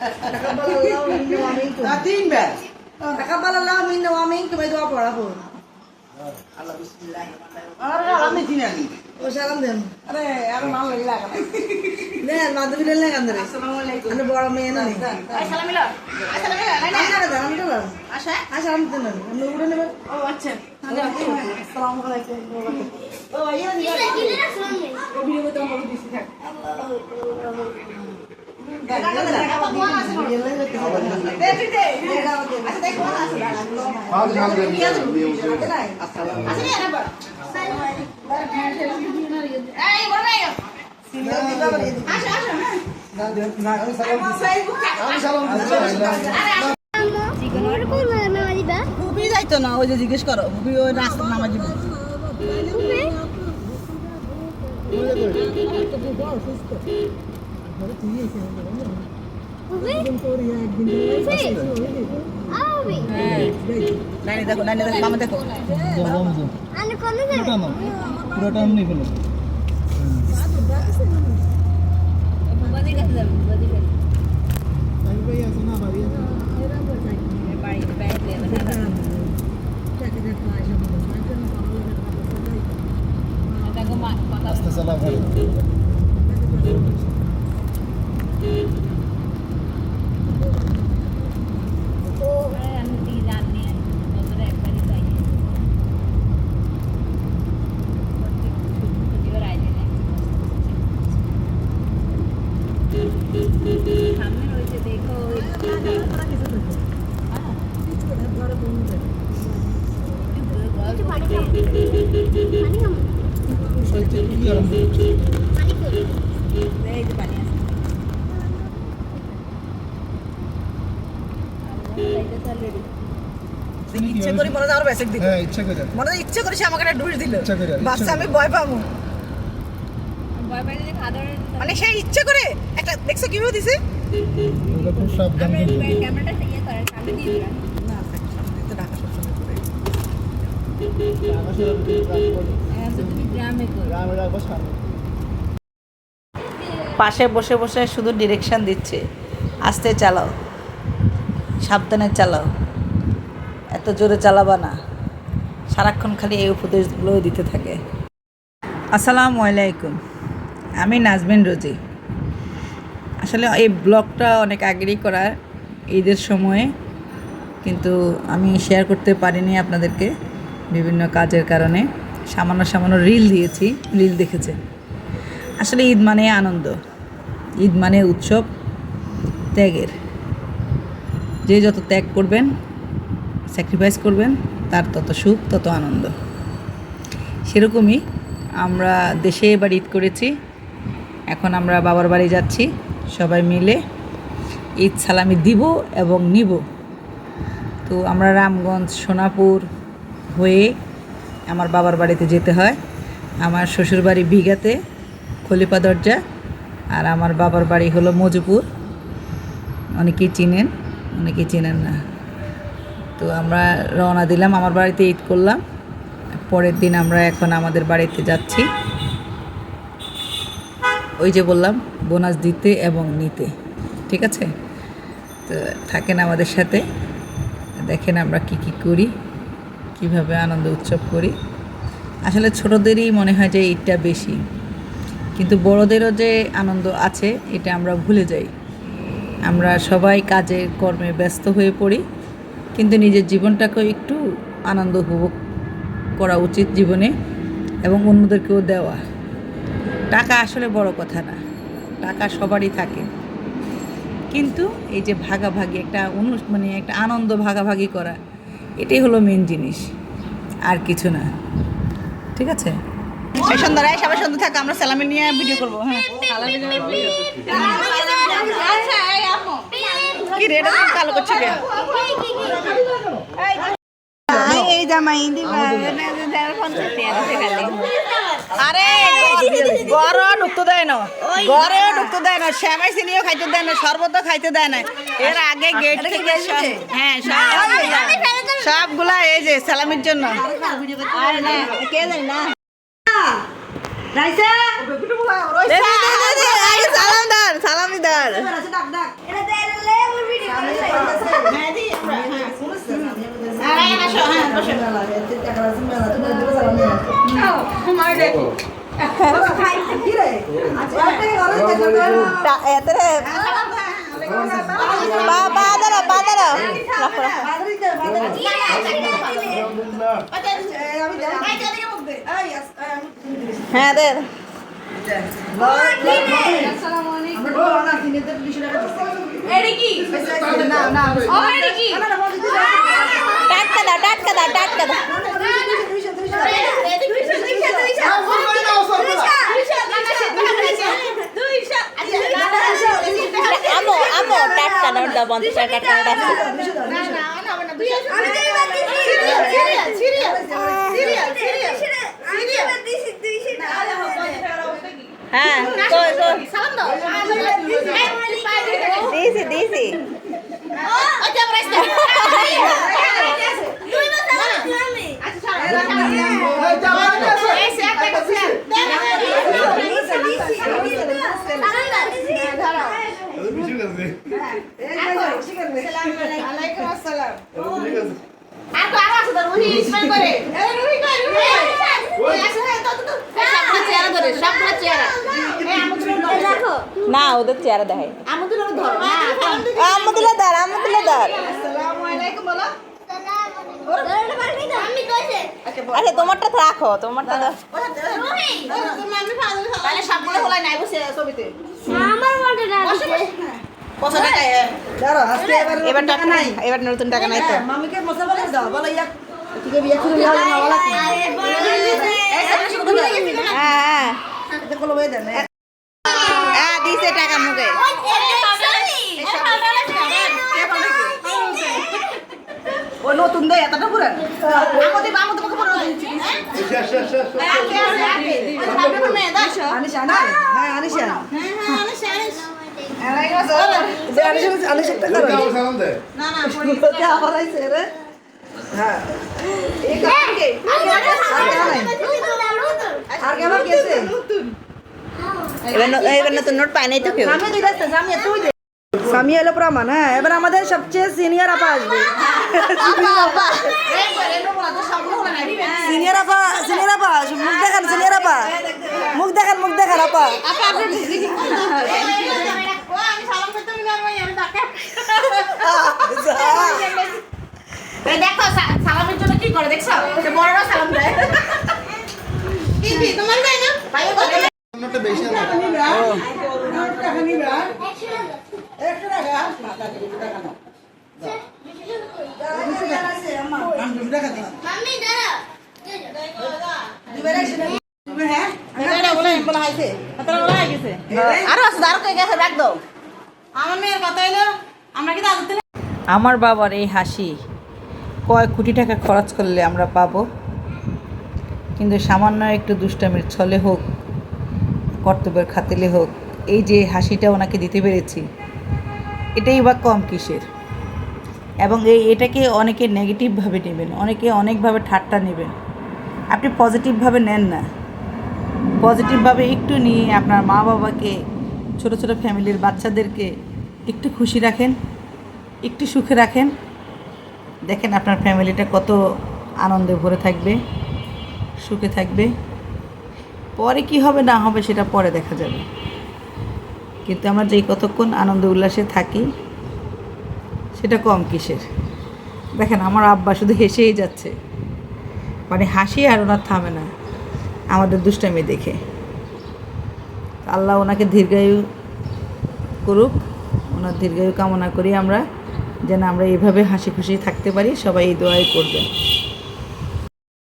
Takabalallahu minna wa minkum. Timbal. Takabalallahu minna wa minkum itu apa lah pun. Allah bismillahirrahmanirrahim. Ara kami dinani. Oh salam den. Are ara mal lagila kan. Den madhu bilen le kandare. Assalamualaikum. Anu bora me na ni. Assalamila. Assalamila. Anu da anu da. Asha? Asa anu den. Anu udah ne. Oh acha. Assalamualaikum. Oh iya iya. Video betul mau di sini. যাইতো না ওই যে জিজ্ঞেস করো ওই রাস্তা নামা যাবে নানি দেখো মামা দেখো পুরোটা এমনি ফেলো আস্তে চালা ভালো ইচ্ছে করি মনে আরো বেসিক দিল হ্যাঁ ইচ্ছা করে মনে ইচ্ছে করে সে আমাকে একটা ডুস দিল ইচ্ছা করে, বাচ্চা আমি ভয় পাবো মানে সে ইচ্ছে করে একটা দেখছো কিভাবে দিছে ওটা খুব সাবধান ক্যামেরাটা ইয়ে করে সামনে দিয়ে দিলাম না সামনে তো ঢাকা সবসময় করে তুমি গ্রামে করো গ্রামে রাখবো সামনে পাশে বসে বসে শুধু ডিরেকশন দিচ্ছে আস্তে চালাও সাবধানে চালাও এত জোরে চালাবা না সারাক্ষণ খালি এই উপদেশগুলো দিতে থাকে আসসালামু আলাইকুম আমি নাজমিন রোজি আসলে এই ব্লগটা অনেক আগেরই করা ঈদের সময়ে কিন্তু আমি শেয়ার করতে পারিনি আপনাদেরকে বিভিন্ন কাজের কারণে সামান্য রিল দিয়েছি রিল দেখেছে আসলে ঈদ মানে আনন্দ ঈদ মানে উৎসব ত্যাগের যে যত ত্যাগ করবেন স্যাক্রিফাইস করবেন তার তত সুখ তত আনন্দ সেরকমই আমরা দেশে এবার ঈদ করেছি এখন আমরা বাবার বাড়ি যাচ্ছি সবাই মিলে ঈদ সালামি দিব এবং নিব তো আমরা রামগঞ্জ সোনাপুর হয়ে আমার বাবার বাড়িতে যেতে হয় আমার শ্বশুরবাড়ি বিঘাতে খলিফা দরজা আর আমার বাবার বাড়ি হলো মজুপুর অনেকেই চিনেন অনেকেই চেনেন না তো আমরা রওনা দিলাম আমার বাড়িতে ঈদ করলাম পরের দিন আমরা এখন আমাদের বাড়িতে যাচ্ছি ওই যে বললাম বোনাস দিতে এবং নিতে ঠিক আছে তো থাকেন আমাদের সাথে দেখেন আমরা কি করি কিভাবে আনন্দ উৎসব করি আসলে ছোটদেরই মনে হয় যে ঈদটা বেশি কিন্তু বড়দেরও যে আনন্দ আছে এটা আমরা ভুলে যাই আমরা সবাই কাজে কর্মে ব্যস্ত হয়ে পড়ি কিন্তু নিজের জীবনটাকেও একটু আনন্দ উপভোগ করা উচিত জীবনে এবং অন্যদেরকেও দেওয়া টাকা আসলে বড় কথা না টাকা সবারই থাকে কিন্তু এই যে ভাগাভাগি একটা মানে একটা আনন্দ ভাগাভাগি করা এটাই হলো মেন জিনিস আর কিছু না ঠিক আছে এই সন্ধ্যায় সবাই সন্ধ্যা থাকা আমরা সালামি নিয়ে ভিডিও করবো হ্যাঁ কি রেড কালো করছে এই জামাই আরে গড়ও ঢুকতে দেয় না গড়েও ঢুকতে দেয় না শ্যামাই চিনিও খাইতে দেয় না শরবতও খাইতে দেয় না এর আগে গেট থেকে হ্যাঁ সবগুলা এই যে সালামির জন্য কে জানি না সালামি দার ডাক হ্যাঁ দে টাটকা দাও আমো টাটকা নোট দাও 50 টাকা টাটকা নোট আছে হ্যাঁ কই দিছি না ওদের চেহারা দেখাই আমদুল্লাহ দার আরে তোমারটা তো রাখো তোমারটা দাও এবার নতুন টাকা নাই তো মামিকে মশা বলে দাও বলো ইয়া হ্যাঁ দিছে টাকা মুখে ও নতুন দেয় এতটা পুরান আমাদের তোমাকে পুরো দিচ্ছি আনিশা হ্যাঁ আনিশা এবার নতুন নোট পায় নাই তো কেউ স্বামী এলো প্রমাণ হ্যাঁ এবার আমাদের সবচেয়ে সিনিয়র আপা আসবে সিনিয়র আপা মুখ দেখান আপা দেখো সালামের জন্য কি করে দেখছো বড়রা সালাম দেয় তোমার দেয় না নোটটা বেশি না আমার বাবার এই হাসি কয় কোটি টাকা খরচ করলে আমরা পাবো, কিন্তু সামান্য একটু দুষ্টামির ছলে হোক কর্তব্যের খাতিলে হোক এই যে হাসিটা ওনাকে দিতে পেরেছি এটাই বা কম কিসের। এবং এটাকে অনেকে নেগেটিভভাবে নেবেন, অনেকে অনেকভাবে ঠাট্টা নেবেন। আপনি পজিটিভভাবে নেন না, পজিটিভভাবে একটু নিয়ে আপনার মা বাবাকে, ছোট ছোট ফ্যামিলির বাচ্চাদেরকে একটু খুশি রাখেন, একটু সুখে রাখেন। দেখেন আপনার ফ্যামিলিটা কত আনন্দে ভরে থাকবে, সুখে থাকবে। পরে কি হবে না হবে সেটা পরে দেখা যাবে, কিন্তু আমরা যেই কতক্ষণ আনন্দ উল্লাসে থাকি সেটা কম কিসের। দেখেন আমার আব্বা শুধু হেসেই যাচ্ছে, মানে হাসি আর ওনার থামে না আমাদের দুষ্টামি দেখে। আল্লাহ ওনাকে দীর্ঘায়ু করুক, ওনার দীর্ঘায়ু কামনা করি আমরা, যেন আমরা এইভাবে হাসি খুশি থাকতে পারি। সবাই এই দোয়াই করবেন।